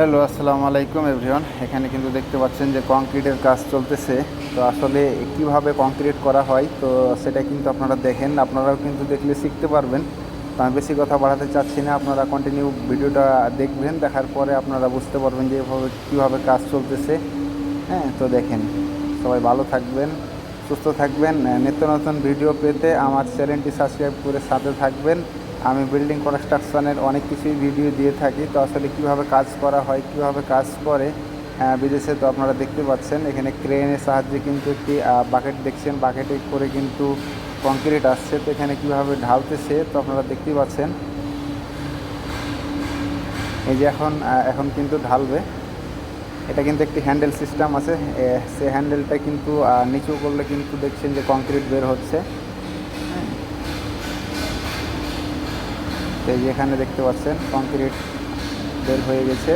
Hello, আসসালামু আলাইকুম everyone. এখানে কিন্তু দেখতে পাচ্ছেন যে কংক্রিটের কাজ চলতেছে। তো আসলে কিভাবে কংক্রিট করা হয় তো সেটা কিন্তু আপনারা দেখেন, আপনারাও কিন্তু দেখলে শিখতে পারবেন। তো আমি বেশি কথা বাড়াতে চাচ্ছি না, আপনারা কন্টিনিউ ভিডিওটা দেখবেন, দেখার পরে আপনারা বুঝতে পারবেন যে এভাবে কীভাবে কাজ চলতেছে। হ্যাঁ, তো দেখেন, সবাই ভালো থাকবেন, সুস্থ থাকবেন। নিত্য নতুন ভিডিও পেতে আমার চ্যানেলটি সাবস্ক্রাইব করে সাথে থাকবেন। আমি বিল্ডিং কনস্ট্রাকশনের অনেক কিছুই ভিডিও দিয়ে থাকি। তো আসলে কিভাবে কাজ করা হয়, কিভাবে কাজ করে বিদেশে, তো আপনারা দেখতে পাচ্ছেন এখানে ক্রেনের সাহায্যে কিন্তু একটি বাকেট দেখছেন, বাকেটে করে কিন্তু কংক্রিট আসছে। তো এখানে কীভাবে ঢালতেছে তো আপনারা দেখতেই পাচ্ছেন। এই যে এখন কিন্তু ঢালবে। এটা কিন্তু একটি হ্যান্ডেল সিস্টেম আছে, সে হ্যান্ডেলটা কিন্তু নিচু করলে কিন্তু দেখছেন যে কংক্রিট বের হচ্ছে। হ্যাঁ, এই যে এখানে দেখতে পাচ্ছেন কংক্রিট বের হয়ে গেছে।